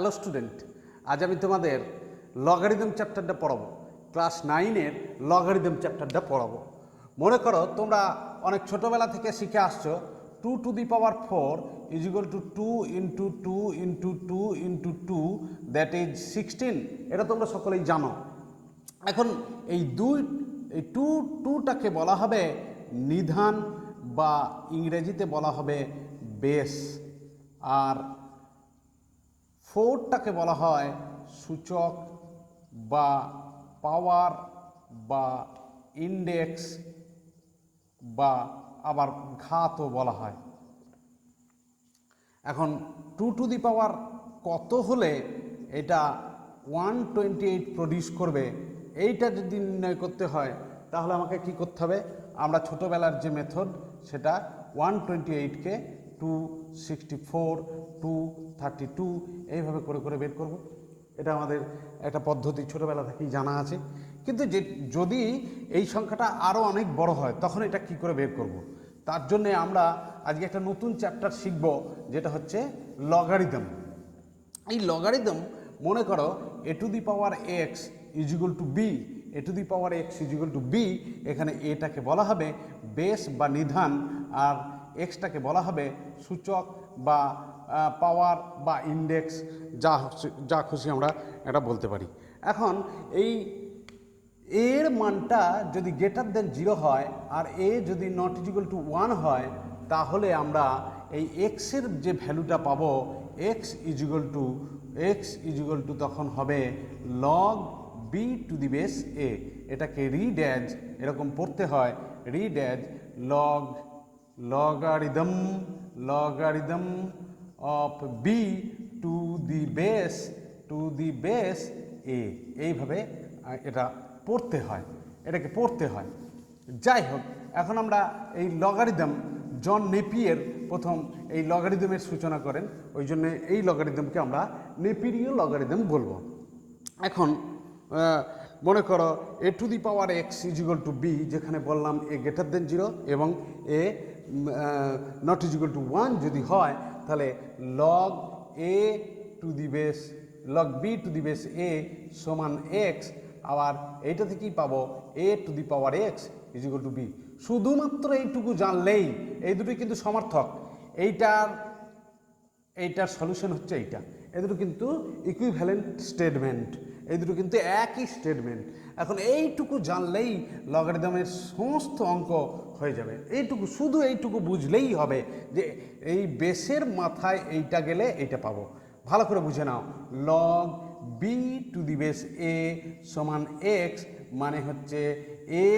Hello student, আজ আমি তোমাদের লগারিদম চ্যাপ্টারটা পড়াবো। ক্লাস 9-এর লগারিদম চ্যাপ্টারটা পড়াবো। মনে করো তোমরা অনেক ছোটোবেলা থেকে শিখে আসছো 2 to the power 4 is equal to 2 into 2 into 2 into 2 that is 16। এটা তোমরা সকলেই জানো। এখন এই টুটাকে বলা হবে নিধান বা ইংরেজিতে বলা হবে বেস, আর 4টাকে বলা হয় সূচক বা পাওয়ার বা ইন্ডেক্স বা আবার ঘাতও বলা হয়। এখন 2 to the power কত হলে এটা 128 প্রডিউস করবে, এইটা যদি নির্ণয় করতে হয় তাহলে আমাকে কি করতে হবে? আমরা ছোটোবেলার যে মেথড সেটা 128কে 264 232 এইভাবে করে করে বের করব। এটা আমাদের একটা পদ্ধতি ছোটোবেলা থেকেই জানা আছে। কিন্তু যদি এই সংখ্যাটা আরও অনেক বড় হয় তখন এটা কি করে বের করব? তার জন্যে আমরা আজকে একটা নতুন চ্যাপ্টার শিখব, যেটা হচ্ছে লগারিদম। এই লগারিদম মনে করো a to the power x is equal to b, a to the power x is equal to b। এখানে এটাকে বলা হবে বেস বা নিধান, আর এক্সটাকে বলা হবে সূচক বা পাওয়ার বা ইন্ডেক্স, যা খুশি আমরা এটা বলতে পারি। এখন এই এর মানটা যদি গ্রেটার দেন 0 হয় আর এ যদি নট ইকুয়াল টু 1 হয়, তাহলে আমরা এই এক্সের যে ভ্যালুটা পাবো এক্স ইকুয়াল টু তখন হবে log b to the base a. এটাকে রিড অ্যাজ এরকম পড়তে হয়, read as logarithm of b to the base a. এইভাবে এটা পড়তে হয়, এটাকে পড়তে হয়। যাই হোক, এখন আমরা এই লগারিদম, জন নেপিয়ার প্রথম এই লগারিদমের সূচনা করেন, ওই জন্য এই লগারিদমকে আমরা নেপিয়ারীয় লগারিদম বলবো। এখন মনে করো a to the power x is equal to b, যেখানে বললাম a গ্রেটার দেন 0 এবং a not is equal to 1 যদি হয়, তাহলে log b two the base a সমান x। আবার এইটা থেকেই পাবো a to the power x is equal to b। শুধুমাত্র এইটুকু জানলেই, এই দুটোই কিন্তু সমার্থক, এইটার সলিউশন হচ্ছে এইটা। এই দুটো কিন্তু ইকুইভ্যালেন্ট স্টেটমেন্ট, এই দুটো কিন্তু একই স্টেটমেন্ট। এখন এইটুকু জানলেই লগারিদমের সমস্ত অঙ্ক হয়ে যাবে। শুধু এইটুকু বুঝলেই হবে যে এই বেসের মাথায় এইটা গেলে এইটা পাবো। ভালো করে বুঝে নাও, log b to the base a সমান এক্স, মানে হচ্ছে এ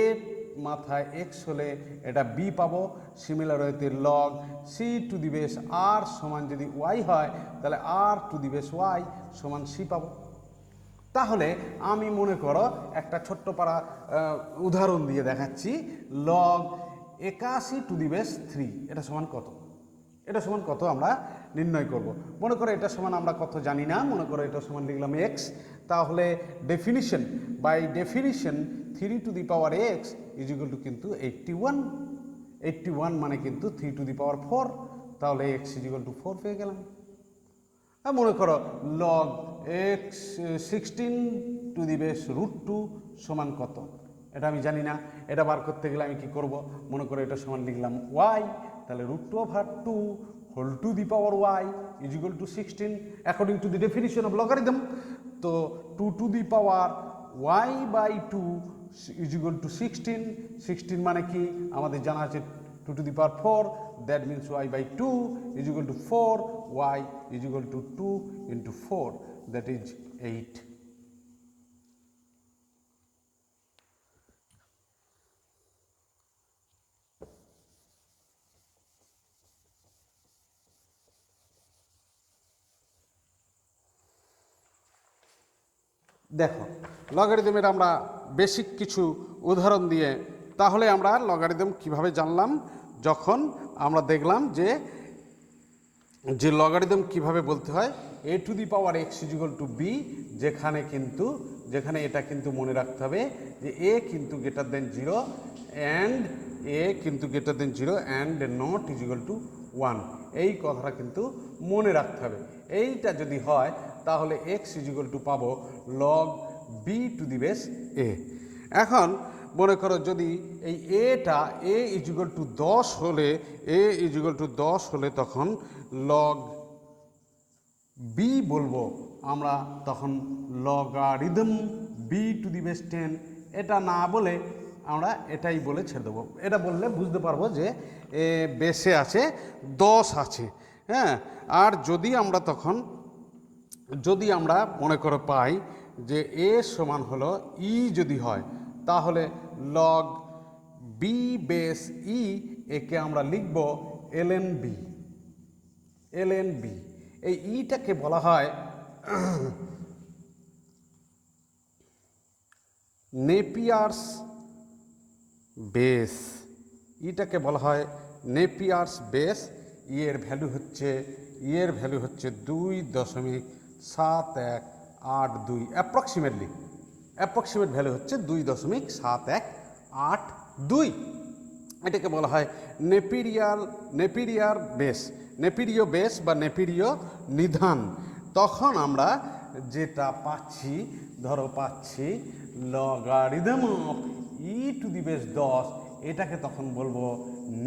মাথায় এক্স হলে এটা বি পাবো। সিমিলার ওয়েতে log c to the base r সমান যদি ওয়াই হয়, তাহলে r to the base y সমান সি পাবো। তাহলে আমি মনে করো একটা ছোট্ট পারা উদাহরণ দিয়ে দেখাচ্ছি। লগ 81 টু দি বেস 3 এটা সমান কত? এটা সমান কত আমরা নির্ণয় করব। মনে করো এটা সমান আমরা কত জানি না, মনে করো এটা সমান লিখলাম এক্স। তাহলে by definition 3 to the power x is equal to কিন্তু 81 মানে কিন্তু 3 টু দি পাওয়ার 4, তাহলে এক্স ইজ ইকুয়াল টু 4 পেয়ে গেলাম। আর মনে করো log x 16 two the base √2 সমান কত? এটা আমি জানি না, এটা বার করতে গেলে আমি কি করব? মনে করো এটা সমান লিখলাম ওয়াই, তাহলে √2/2 whole to the power Y is equal to 16 according to the definition of logarithm. তো 2 to the power Y by 2 is equal to 16 মানে কি আমাদের জানা আছে 2 to the power 4, that means y by 2 is equal to 4, y is equal to 2 into 4, that is 8। দেখো, লগারিদমের আমরা basic কিছু উদাহরণ দিয়ে তাহলে আমরা লগারিদম কিভাবে জানলাম, যখন আমরা দেখলাম যে লগারিদম কিভাবে বলতে হয় a to the power x is equal to b, যেখানে এটা কিন্তু মনে রাখতে হবে যে a কিন্তু greater than 0 and not is equal to 1, এই কথাটা কিন্তু মনে রাখতে হবে। এইটা যদি হয় তাহলে এক্স ইজিক্যাল টু পাবো log b to the base a. এখন মনে করো যদি এই এটা এ ইজিক্যাল টু 10 হলে তখন লগ বি বলবো আমরা, তখন logarithm B to the base 10। এটা না বলে আমরা এটাই বলে ছেড়ে দেবো। এটা বললে বুঝতে পারবো যে বেসে আছে 10 আছে, হ্যাঁ। আর যদি আমরা মনে করো পাই যে এ সমান হলো ই যদি হয়, তাহলে লগ বি বেস ই, একে আমরা লিখব ln বি। এই ইটাকে বলা হয় নেপিয়ার্স বেস। ইটাকে বলা হয় নেপিয়ার্স বেস। এর ভ্যালু হচ্ছে 2.7182, অ্যাপ্রক্সিমেট ভ্যালু হচ্ছে 2.7182। এটাকে বলা হয় নেপিরিয়ার বেস, নেপিরীয় বেস বা নেপিরীয় নিধান। তখন আমরা যেটা পাচ্ছি, পাচ্ছি logarithm of E two the base 10, এটাকে তখন বলবো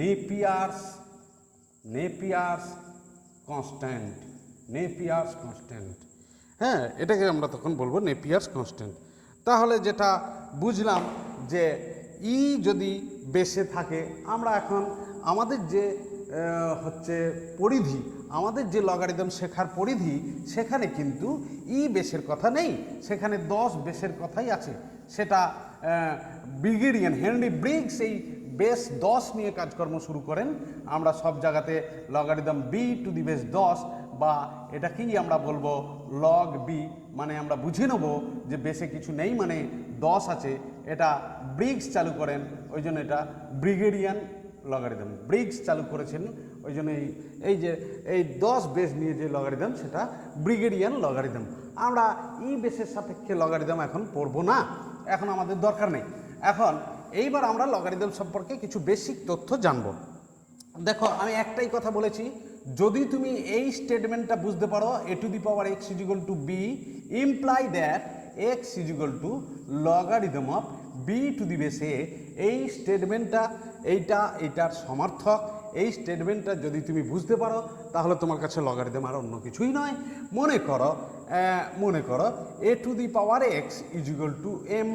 নেপিয়ার্স কনস্ট্যান্ট। হ্যাঁ, এটাকে আমরা তখন বলবো নেপিয়ার্স কনস্ট্যান্ট। তাহলে যেটা বুঝলাম যে ই যদি বেসে থাকে, আমরা এখন আমাদের যে পরিধি, আমাদের যে লগারিদম শেখার পরিধি, সেখানে কিন্তু ই বেসের কথা নেই, সেখানে 10 বেসের কথাই আছে। সেটা ব্রিগেডিয়ান হেনরি ব্রিগস এই বেস 10 নিয়ে কাজকর্ম শুরু করেন। আমরা সব জায়গাতে logarithm B to the base 10 বা এটাকেই আমরা বলবো লগ বি, মানে আমরা বুঝে নেব যে বেসে কিছু নেই, মানে 10 আছে। এটা ব্রিগস চালু করেন, ওই জন্য এটা ব্রিগেডিয়ান লগারিদম। ব্রিগস চালু করেছেন, ওই জন্য এই 10 বেস নিয়ে যে লগারিদম, সেটা ব্রিগেডিয়ান লগারিদম। আমরা ই বেসের সাপেক্ষে লগারিদম এখন পড়বো না, এখন আমাদের দরকার নেই। এখন এইবার আমরা লগারিদম সম্পর্কে কিছু বেসিক তথ্য জানব। দেখো, আমি একটাই কথা বলেছি, যদি তুমি এই স্টেটমেন্টটা বুঝতে পারো, a to the power x is equal to b imply that x is equal to logarithm of b to the base a, এই স্টেটমেন্টটা এইটার সমার্থক। এই স্টেটমেন্টটা যদি তুমি বুঝতে পারো, তাহলে তোমার কাছে লগারিদম আর অন্য কিছুই নয়। মনে করো a to the power x is equal to m,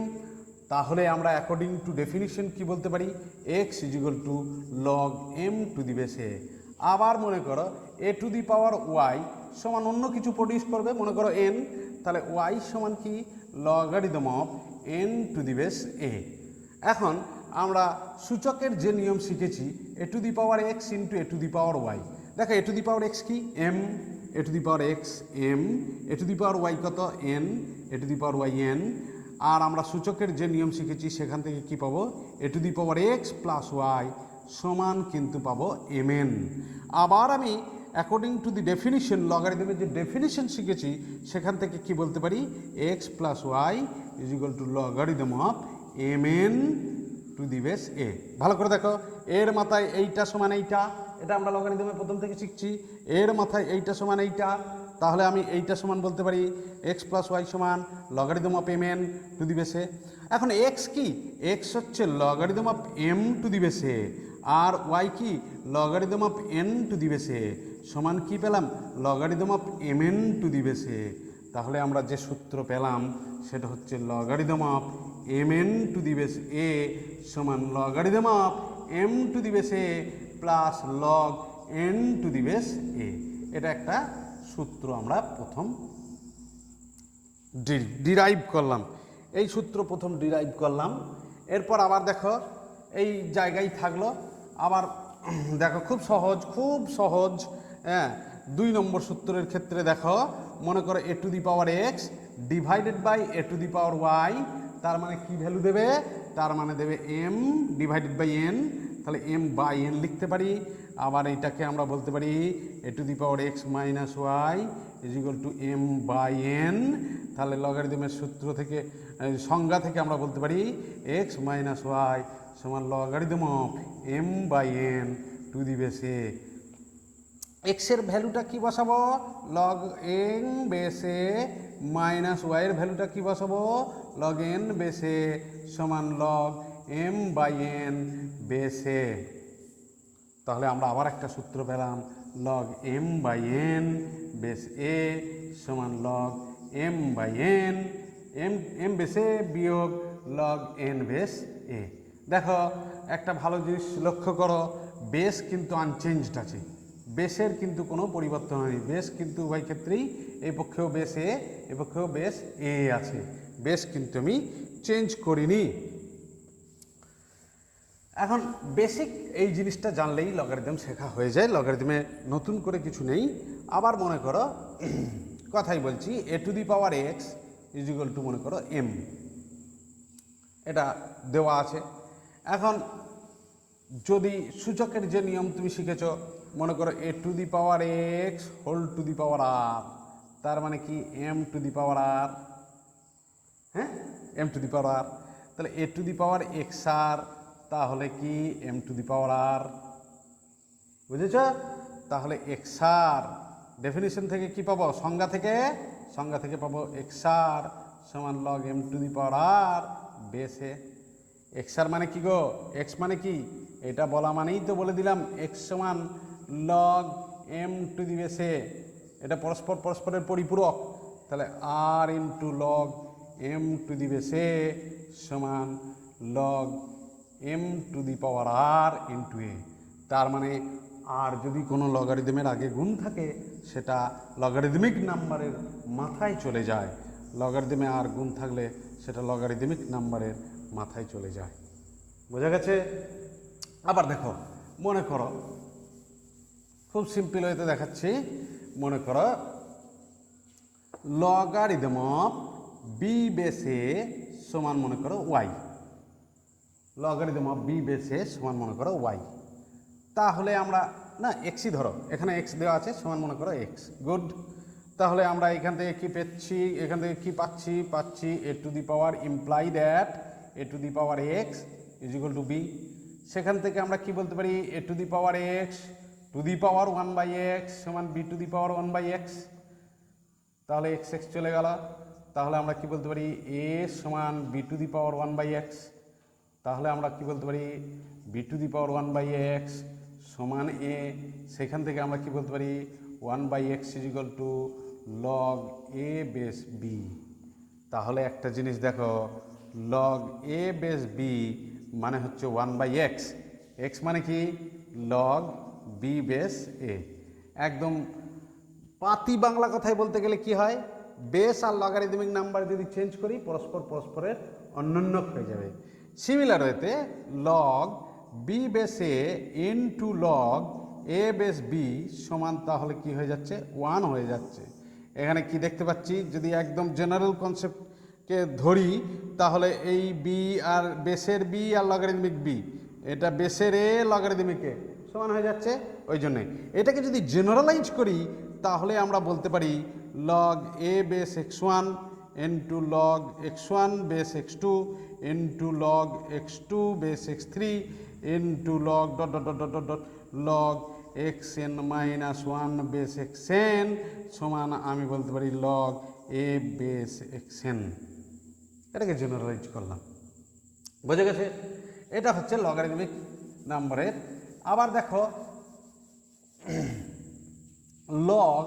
তাহলে আমরা অ্যাকর্ডিং টু ডেফিনিশন কি বলতে পারি, x is equal to log m to the base a. আবার মনে করো a to the power Y সমান অন্য কিছু প্রডিউস করবে, মনে করো এন, তাহলে ওয়াই সমান কি logarithm of n to the base a. এখন আমরা সূচকের যে নিয়ম শিখেছি, a to the power x into a to the power y. দেখো, a to the power x কি m, a to the power x m, a to the power y কত n, a to the power y n. আর আমরা সূচকের যে নিয়ম শিখেছি, সেখান থেকে কি পাবো, a to the power x plus y সমান কিন্তু পাবো এম এন। আবার আমি অ্যাকর্ডিং টু দি ডেফিনিশন, লগারিদমের যে ডেফিনিশন শিখেছি, সেখান থেকে কি বলতে পারি, x plus y is equal to logarithm of m n to the base a. ভালো করে দেখো, এর মাথায় এইটা সমান এইটা, এটা আমরা লগারিদমের প্রথম থেকে শিখছি। এর মাথায় এইটা সমান এইটা, তাহলে আমি এইটা সমান বলতে পারি এক্স প্লাস ওয়াই সমান logarithm of m n to the base a. এখন এক্স কি, এক্স হচ্ছে logarithm of m to the base a, আর ওয়াই কি logarithm of n to the base a, সমান কি পেলাম, logarithm of m n to the base a. তাহলে আমরা যে সূত্র পেলাম, সেটা হচ্ছে logarithm of m n to the base a সমান logarithm of m to the base a plus log n to the base a. এটা একটা সূত্র আমরা প্রথম ডিরাইভ করলাম, এই সূত্র প্রথম ডিরাইভ করলাম। এরপর আবার দেখো, এই জায়গায় থাকলো। আবার দেখো, খুব সহজ, হ্যাঁ। 2 নম্বর সূত্রের ক্ষেত্রে দেখো, মনে করো a to the power x divided by a to the power y, তার মানে কি ভ্যালু দেবে, তার মানে দেবে এম ডিভাইডেড বাই এন, তাহলে এম বাই এন লিখতে পারি। আবার এইটাকে আমরা বলতে পারি a to the power x minus y is equal to m by n. তাহলে লগারিদমের সূত্র থেকে, সংজ্ঞা থেকে আমরা বলতে পারি এক্স মাইনাস ওয়াই সমান logarithm of m by N to the base এ। এক্সের ভ্যালুটা কি বসাবো, লগ এন বেসে মাইনাস ওয়াইয়ের ভ্যালুটা কি বসাবো, লগ এন বেসে সমান লগ এম বাই এন বেসে। তাহলে আমরা আবার একটা সূত্র পেলাম, log M by n base a সমান log M by n m বেসে বিয়োগ লগ এন বেস এ। দেখো একটা ভালো জিনিস লক্ষ্য করো, বেস কিন্তু আনচেঞ্জড আছে, বেসের কিন্তু কোনো পরিবর্তন হয়নি, বেস কিন্তু উভয় ক্ষেত্রেই এই পক্ষেও বেস এ এ পক্ষেও বেস এ আছে, বেস কিন্তু আমি চেঞ্জ করিনি। এখন বেসিক এই জিনিসটা জানলেই লগারিদম শেখা হয়ে যায়, লগারিদমে নতুন করে কিছু নেই। আবার মনে করো কথাই বলছি, a to the power x is equal to মনে করো এম, এটা দেওয়া আছে। এখন যদি সূচকের যে নিয়ম তুমি শিখেছ, মনে করো a to the power x whole to the power r, তার মানে কি এম টু দি পাওয়ার আর, হ্যাঁ এম টু দি পাওয়ার আর, তাহলে এ টু দি পাওয়ার এক্স আর তাহলে কি এম টু দি পাওয়ার আর, বুঝেছ? তাহলে এক্স আর ডেফিনিশন থেকে কি পাবো, সংজ্ঞা থেকে পাবো এক্স আর সমান log m to the power আর বেসে। এক্স আর মানে কি গো, এক্স মানে কি, এটা বলা মানেই তো বলে দিলাম এক্স সমান লগ এম টু দি বেসে, এটা পরস্পরের পরিপূরক, তাহলে r into log m to the বেসে সমান log m to the power r into a. তার মানে আর যদি কোনো লগারিদমের আগে গুণ থাকে সেটা লগারিদমিক নাম্বারের মাথায় চলে যায়, লগারিদমে আর গুণ থাকলে সেটা লগারিদমিক নাম্বারের মাথায় চলে যায়। বোঝা গেছে? আবার দেখো, মনে করো খুব সিম্পল হইতে দেখাচ্ছি, মনে করো লগারিদম অফ বি বেসে সমান মনে করো ওয়াই, লগারিদম অফ বি বেসে সমান মনে করো ওয়াই। তাহলে আমরা না এক্সই ধরো, এখানে এক্স দেওয়া আছে সমান মনে করো এক্স, গুড। তাহলে আমরা এখান থেকে কি পেয়েছি, এখান থেকে কি পাচ্ছি a to the power imply that a to the power x is equal to b. সেখান থেকে আমরা কি বলতে পারি, a to the power x to the power 1/x সমান B to the power 1/x। তাহলে এক্স এক্স চলে গেল, তাহলে আমরা কি বলতে পারি এ সমান B to the power 1/x। তাহলে আমরা কি বলতে পারি B to the power 1/x সমান এ, সেখান থেকে আমরা কি বলতে পারি 1/x is equal to log A base B. তাহলে একটা জিনিস দেখো, লগ এ বেস বি মানে হচ্ছে 1/x, এক্স মানে কি লগ বি বেস এ। একদম পাতি বাংলা কথায় বলতে গেলে কি হয়, বেস আর লগারিদমিক নাম্বার যদি চেঞ্জ করি পরস্পরের অন্যান্য হয়ে যাবে। সিমিলার ওয়েতে লগ বি বেস এ ইনটু লগ এ বেস বি সমান তাহলে কি হয়ে যাচ্ছে 1 হয়ে যাচ্ছে। এখানে কি দেখতে পাচ্ছি, যদি একদম জেনারেল কনসেপ্টকে ধরি তাহলে এই বি আর বেসের বি আর লগারিদমিক বি, এটা বেসের এ লগারিদমিক এ সমান হয়ে যাচ্ছে। ওই জন্যে এটাকে যদি জেনারেলাইজ করি তাহলে আমরা বলতে পারি লগ এ base x one into log x one base x two into log x two base x three into log dot dot dot dot dot log x n minus one base x n সমান আমি বলতে পারি log এ base x n. এটাকে generalize করলাম, বোঝা গেছে? এটা হচ্ছে লগারিদমিক নাম্বারের। আবার দেখো লগ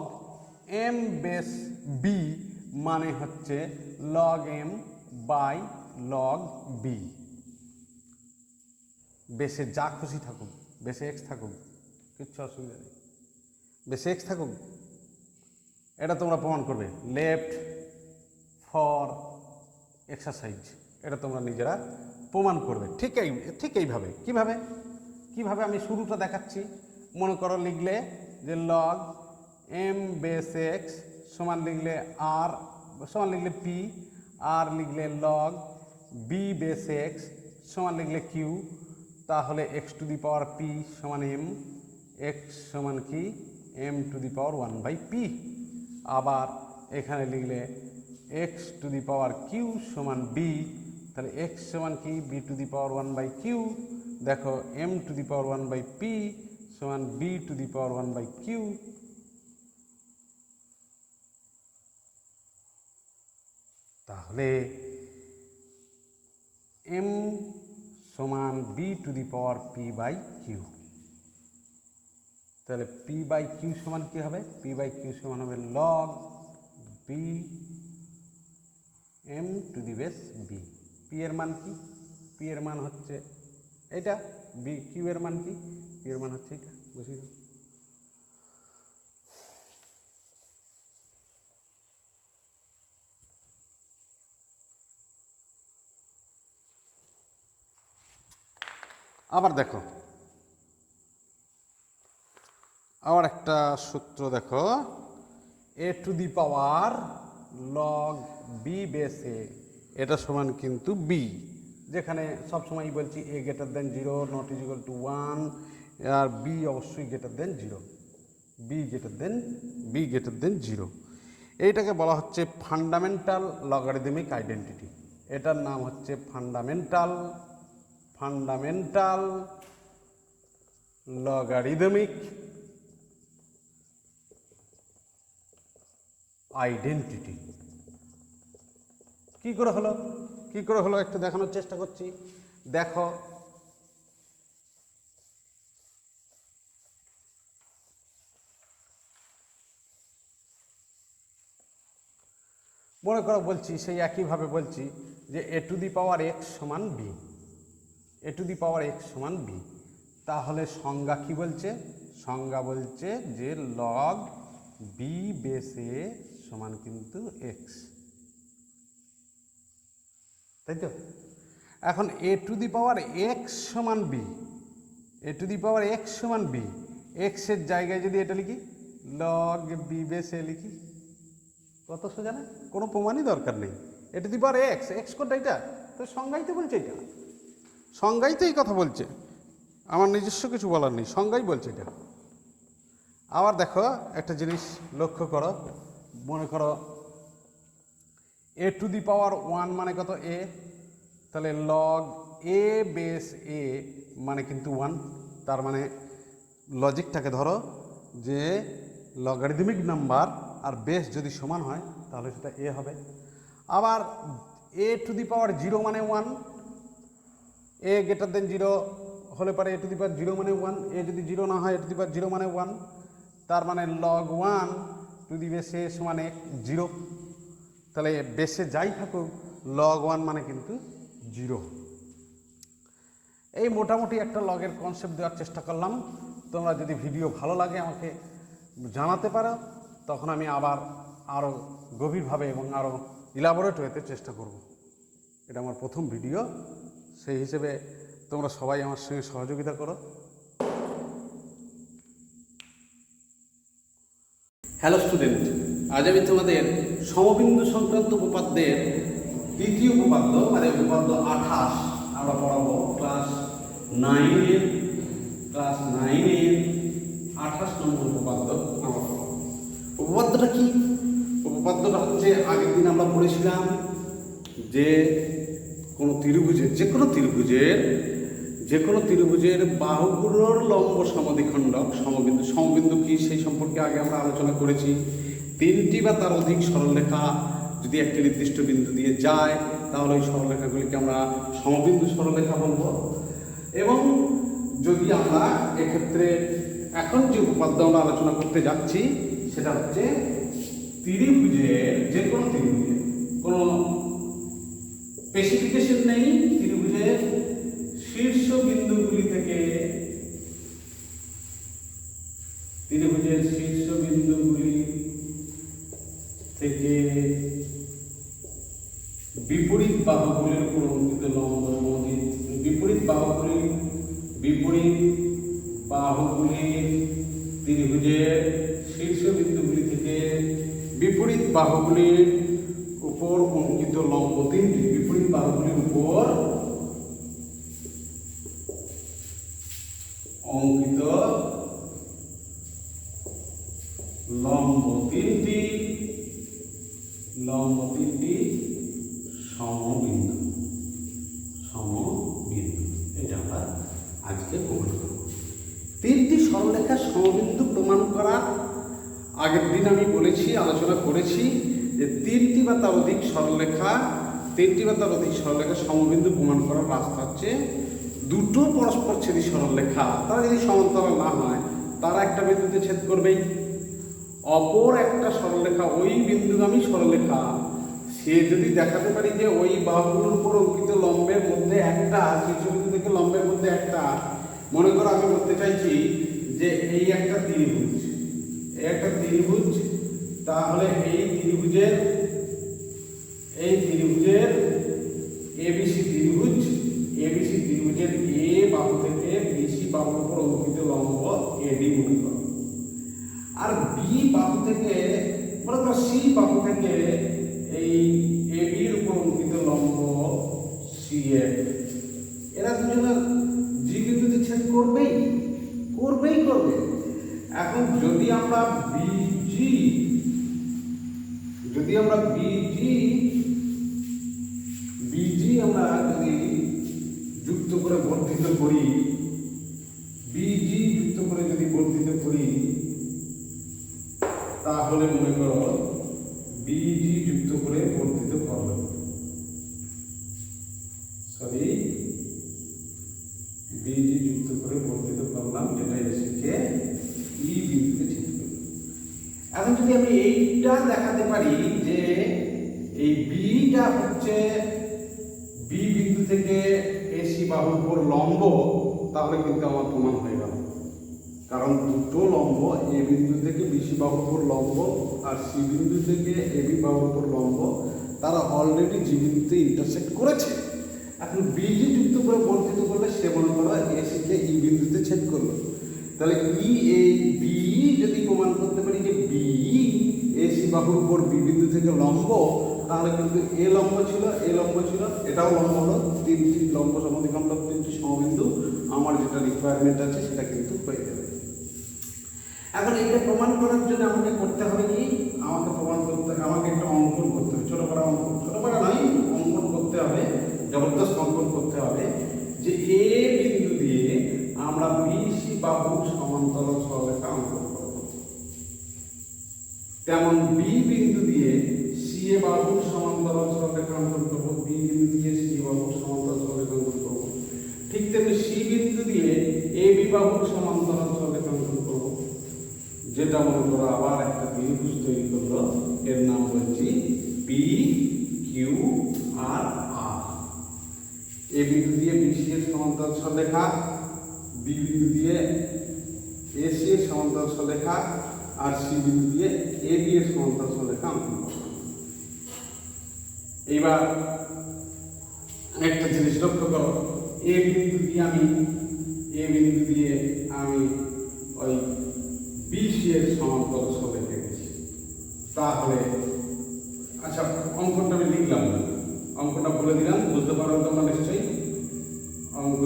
এম বেস বি মানে হচ্ছে log M by log B. বেসে যা খুশি থাকুক, বেসে এক্স থাকুক, কিচ্ছু অসুবিধা নেই, বেসে এক্স থাকুক, এটা তোমরা প্রমাণ করবে লেফট ফর এক্সারসাইজ, এটা তোমরা নিজেরা প্রমাণ করবে। ঠিক এইভাবে। কিভাবে আমি শুরুটা দেখাচ্ছি। মনে করো লিখলে যে লগ এম বেস এক্স সমান লিখলে আর সমান লিখলে পি, আর লিখলে লগ বি বেস এক্স সমান লিখলে কিউ, তাহলে x to the power P সমান এম, এক্স সমান কি M to the power 1/p। আবার এখানে লিখলে X to the power Q সমান বি, তাহলে এক্স সমান কি B to the power 1/q। দেখো M to the power 1/p সমান বি টু দি পাওয়ার 1/কিউ। তাহলে এম সমান B to the power p/q। তাহলে p/q সমান কি হবে? p/q সমান হবে log b m two the base b। p এর মান কি? p এর মান হচ্ছে এটা, b q এর মান কি? q এর মান হচ্ছে এটা, বুঝিয়ে দাও। আবার দেখো, আবার একটা সূত্র দেখো, a to the power log b base a, এটা সমান কিন্তু বি, যেখানে সবসময় বলছি a greater than 0, not is equal to 1, আর বি অবশ্যই greater than 0, b greater than 0। এইটাকে বলা হচ্ছে ফান্ডামেন্টাল লগারিদমিক আইডেন্টিটি। এটার নাম হচ্ছে ফান্ডামেন্টাল লগারিদমিক আইডেন্টিটি। কি করে হলো একটু দেখানোর চেষ্টা করছি। দেখো, মনে করো বলছি, সেই একইভাবে বলছি যে A to the power X সমান B, A to the power X সমান বি। তাহলে সংজ্ঞা কি বলছে? সংজ্ঞা বলছে যে লগ বি বেস এ সমান কিন্তু এক্স, তাই তো? এখন A to the power X সমান B, A to the power X সমান বি, এক্সের জায়গায় যদি এটা লিখি লগ বি বেস এ লিখি, কত সোজা না? কোনো প্রমাণই দরকার নেই। A to the power x, x কোনটা? এটা তো সংজ্ঞাই তো বলছে, এটা সংজ্ঞাই তো এই কথা বলছে, আমার নিজস্ব কিছু বলার নেই, সংজ্ঞাই বলছে এটা। আবার দেখো একটা জিনিস লক্ষ্য করো, মনে করো এ টু দি পাওয়ার 1 মানে কত? এ, তাহলে লগ এ বেস এ মানে কিন্তু 1। তার মানে লজিকটাকে ধরো যে লগারিদমিক নাম্বার আর বেস যদি সমান হয় তাহলে সেটা এ হবে। আবার এ টু দি পাওয়ার 0 মানে 1, এ গ্রেটার দেন 0 হলে পারে এ টু দি পাওয়ার 0 মানে 1, এ যদি 0 না হয় এ টু দি পাওয়ার 0 মানে 1, তার মানে log 1 two the base a সমান 0। তাহলে বেসে যাই থাকুক লগ 1 মানে কিন্তু 0। এই মোটামুটি একটা লগের কনসেপ্ট দেওয়ার চেষ্টা করলাম। তোমরা যদি ভিডিও ভালো লাগে আমাকে জানাতে পারো, তখন আমি আবার আরও গভীরভাবে এবং আরও ইলাবোরেট হতে চেষ্টা করব। এটা আমার প্রথম ভিডিও, সেই হিসেবে তোমরা সবাই আমার সঙ্গে সহযোগিতা করো। হ্যালো স্টুডেন্ট, আজ আমি তোমাদের সমবিন্দু সংক্রান্ত উপপাদ্যের দ্বিতীয় উপপাদ্য মানে উপপাদ্য 28 আমরা পড়াবো ক্লাস 9-এর 28 নম্বর উপপাদ্য আমরা পড়াবো। উপপাদ্যটা কি? উপপাদ্যটা হচ্ছে আগের দিন আমরা পড়েছিলাম যে কোনো ত্রিভুজের, যে কোনো ত্রিভুজের বাহুগুলোর লম্ব সমদ্বিখণ্ডক সমবিন্দু। সমবিন্দু কি সেই সম্পর্কে আগে আমরা আলোচনা করেছি। 3টি বা তার অধিক সরলরেখা যদি একটি নির্দিষ্ট বিন্দু দিয়ে যায় তাহলে ওই সরলরেখাগুলিকে আমরা সমবিন্দু সরলরেখা বলবো। এবং যদি আমরা এক্ষেত্রে এখন যে উপপাদ্য আমরা আলোচনা করতে যাচ্ছি সেটা হচ্ছে ত্রিভুজের, যে কোনো ত্রিভুজের, কোনো স্পেসিফিকেশন নেই, ত্রিভুজের শীর্ষ বিন্দুগুলি থেকে বিপরীত বাহুগুলির উপর অঙ্কিত লম্ব বিপরীত বাহুগুলির ত্রিভুজের শীর্ষ বিন্দুগুলি থেকে বিপরীত বাহুগুলির উপর অঙ্কিত লম্ব 3টি, বিপরীত বাহুগুলির উপর অঙ্কিত লম্ব 3টি সমবিন্দু। এটা আমরা আজকে প্রমাণ করব। 3টি সরলরেখা সমবিন্দু প্রমাণ করা আগের দিন আমি বলেছি, আলোচনা করেছি যে তিনটি বা তার অধিক সরলরেখা সমবিন্দু প্রমাণ করার রাস্তা হচ্ছে দুটো পরস্পরচ্ছেদী সরলরেখা তারা যদি সমান্তরাল না হয় তারা একটা বিন্দুতে ছেদ করবেই, অপর একটা সরলরেখা ওই বিন্দুগামী সরলরেখা সে যদি দেখাতে পারি যে ওই বাহুগুলোর উপর অঙ্কিত লম্বের মধ্যে একটা শীর্ষবিন্দু থেকে লম্বের মধ্যে একটা, মনে করো আমি বলতে চাইছি যে এই একটা ত্রিভুজ, তাহলে এই ত্রিভুজের এবিসি ত্রিভুজের এ বাহু থেকে বিসি বাহুর উপর অঙ্কিত লম্ব এডি মনে করো, আর বি বাহু থেকে মনে করো সি বাহু থেকে এই এবির উপর অঙ্কিত লম্ব সিএফ, এরা দুজনের জি বিন্দুতে ছেদ করবেই। এখন যদি আমরা বিজি আমরা যদি যুক্ত করে বর্ধিত করি, তাহলে মনে করো বিজি যুক্ত করে বর্ধিত করলাম, যেটা এসেছে ই বিন্দুতে ছেদ করবে। এখন যদি আমি এইটা দেখাতে পারি যে এই বিটা হচ্ছে বি বিন্দু থেকে এসি বাহুর উপর লম্ব, তাহলে কিন্তু আমার প্রমাণ হয়ে গেল। কারণ দুটো লম্ব এ বিন্দু থেকে বিসি বাহুর উপর লম্ব আর সি বিন্দু থেকে এবি বাহুর উপর লম্ব, তারা অলরেডি জি বিন্দুতে ইন্টারসেক্ট করেছে। এখন বিজি যুক্ত করে বর্ধিত করলে সে মনে করো এসিকে ই বিন্দুতে ছেদ করলো, তাহলে বি যদি প্রমাণ করতে পারি যে বি এসি বাহুর উপর বি বিন্দু থেকে লম্ব, তাহলে কিন্তু এ লম্ব ছিল, এটাও লম্ব হলো, তিনটি লম্ব সমদ্বিখণ্ড, তিনটি সমবিন্দু, আমার যেটা রিকোয়ারমেন্ট আছে সেটা কিন্তু হয়ে যাবে। এখন এটা প্রমাণ করার জন্য আমাকে করতে হবে কি, আমাকে একটা অঙ্কন করতে হবে, ছোটখাটো নয়, অঙ্কন করতে হবে, জবরদস্ত অঙ্কন করতে হবে যে এ বিন্দু দিয়ে আমরা বিসি বাহুর সমান্তরাল সরলরেখা অঙ্কন করব, তেমন বি বিন্দু দিয়ে সি এ বাহুর সমান্তরাল সরলরেখা অঙ্কন করব, ঠিক তেমনি সি বিন্দু দিয়ে এ বি বাহুর সমান্তরাল সরলরেখা অঙ্কন করব, যেটা মনে করো আবার একটা ত্রিভুজ তৈরি করলো, এর নাম বলছি পি কিউ আর আর। এ বিন্দু দিয়ে বিসি এর সমান্তরাল সরলরেখা, বি বিন্দু দিয়ে এসি এর সমান্তরাল সরলরেখা, আর সি বিন্দু দিয়ে এবি এর সমান্তরাল সরলরেখা অঙ্কন করব। এইবার একটা জিনিস লক্ষ্য করো, এ বিন্দু দিয়ে আমি ওই বিসি এর সমান্তরাল সরলরেখা এঁকেছি। তাহলে আচ্ছা, অঙ্কনটা আমি লিখলাম না, অঙ্কটা বলে দিলাম, বুঝতে পারো তোমরা নিশ্চয়ই। অঙ্ক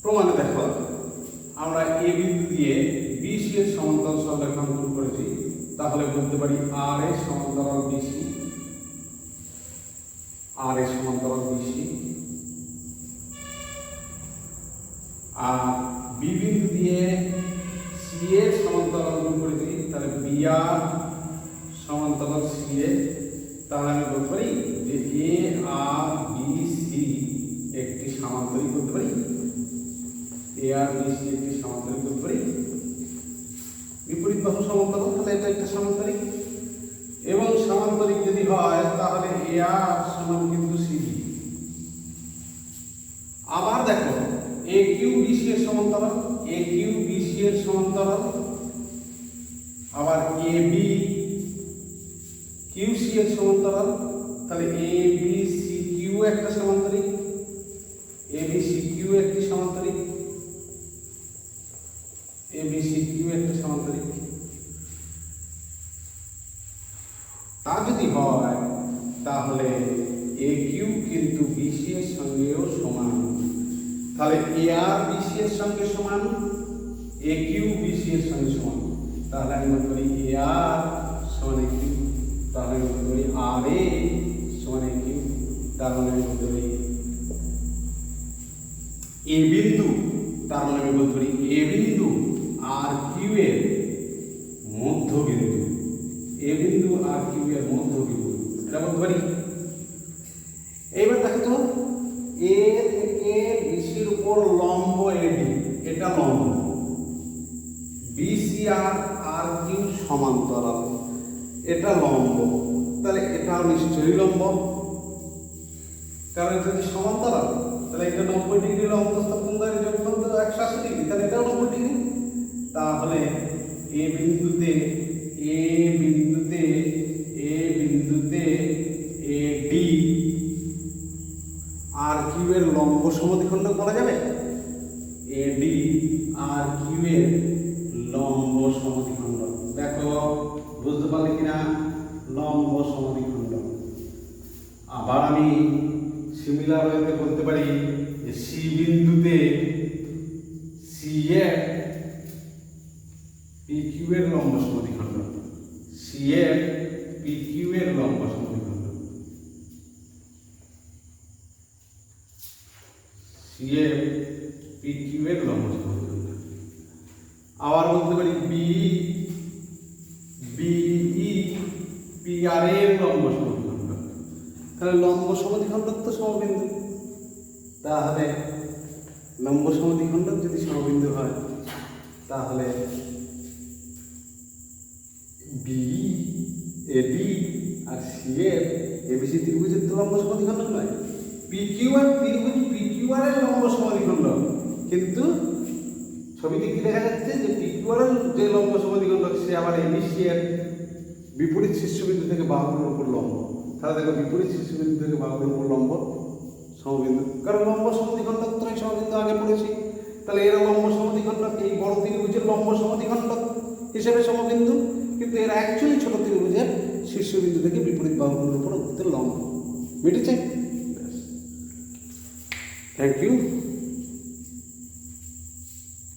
প্রমাণে দেখো, আমরা এ বিন্দু দিয়ে বিসি এর সমান্তরাল সরলরেখা অঙ্কন করেছি, তাহলে বলতে পারি আর এর সমান্তরাল বিসি, আর বি বিন্দু দিয়ে সি এর সমান্তরাল অঙ্কন করেছি, তাহলে বি আর সমান্তরাল সি এ, তাহলে আমি বলতে পারি যে এ আর বি সি একটি সামান্তরিক করতে পারি, বিপরীত বাহু সমান্তরাল, তাহলে এটা একটা সামান্তরিক। এবং সামান্তরিক যদি হয় তাহলে এ আর সমান কিন্তু সিবি। আবার দেখো এ কিউ বিসি এর সমান্তরাল, আবার এ বি কিউ সি এর সমান্তরাল, তাহলে এ বি সি কিউ একটা সামান্তরিক, তা যদি হয় তাহলে এ কিউ কিন্তু বিসি এর সঙ্গেও সমান, তাহলে এ আর বিসি এর সঙ্গে সমান, এ কিউ বিসি এর সঙ্গে সমান, তাহলে আমি মনে করি এ আর সমান এ কিউ, তাহলে আমি মনে করি আর এ সমান এ কিউ, তাহলে আমি মনে করি এ বিন্দু তার মানে আমি বলতে পারি এ বিন্দু আর কিউ এর মধ্যবিন্দু, এ বিন্দু আর কিউ এর মধ্যবিন্দু, এটা বলতে পারি। এইবার দেখো তো এ থেকে বিসির উপর লম্ব এডি, এটা লম্ব, বিসি আর কিউ সমান্তরাল, এটা লম্ব, তাহলে এটাও নিশ্চয়ই লম্ব, কারণ এটা যদি সমান্তরাল তাহলে এটা 90 ডিগ্রি অন্তস্থ কোণ দ্বারা যোগফল তো 180 ডিগ্রি, তাহলে এটাও 90 ডিগ্রি। তাহলে এ বিন্দুতে এডি আর কিউ এর লম্ব সমদ্বিখণ্ডক বলা যাবে। এডি আর কিউ এর লম্ব সমদ্বিখণ্ডক, দেখো বুঝতে পারলে কিনা, লম্ব সমদ্বিখণ্ডক। আবার আমি সিমিলার ওয়েতে বলতে পারি যে সি বিন্দুতে সিএফ পিকিউ এর লম্ব সমদ্বিখণ্ডক, সিএফ পিকিউ এর লম্ব সমদ্বিখণ্ডক, সিএফ পিকিউ এর লম্ব সমদ্বিখণ্ডক। আবার বলতে পারি বিই পিআর এর লম্ব সমদ্বিখণ্ডক, তাহলে লম্ব সমদ্বিখণ্ডক তো সমবিন্দু, তাহলে লম্ব সমদ্বিখণ্ডক যদি সমবিন্দু হয় তাহলে বি এডি আর সিএফ এবিসি ত্রিভুজের তো লম্ব সমদ্বিখণ্ডক নয়, পিকিউআর ত্রিভুজ পিকিউআর এর লম্ব সমদ্বিখণ্ডক, কিন্তু ছবিতে কি দেখা যাচ্ছে যে পিকিউআর যে লম্ব সমদ্বিখণ্ডক সে আবার এবিসি এর বিপরীত শীর্ষবিন্দু থেকে বাহুগুলোর উপর লম্ব। তাহলে দেখো বিপরীত শীর্ষবিন্দু থেকে বাহুগুলোর উপর লম্ব সমবিন্দু, কারণ লম্ব সমদ্বিখণ্ডক ত্রয় সমবিন্দু আগে পড়েছি, তাহলে এর লম্ব সমদ্বিখণ্ডক এই বড় ত্রিভুজের লম্ব সমদ্বিখণ্ডক হিসেবে সমবিন্দু, কিন্তু এর অ্যাকচুয়ালি ছোট ত্রিভুজের শীর্ষবিন্দু থেকে বিপরীত বাহুগুলোর উপর লম্ব। মিটেছে? Thank you.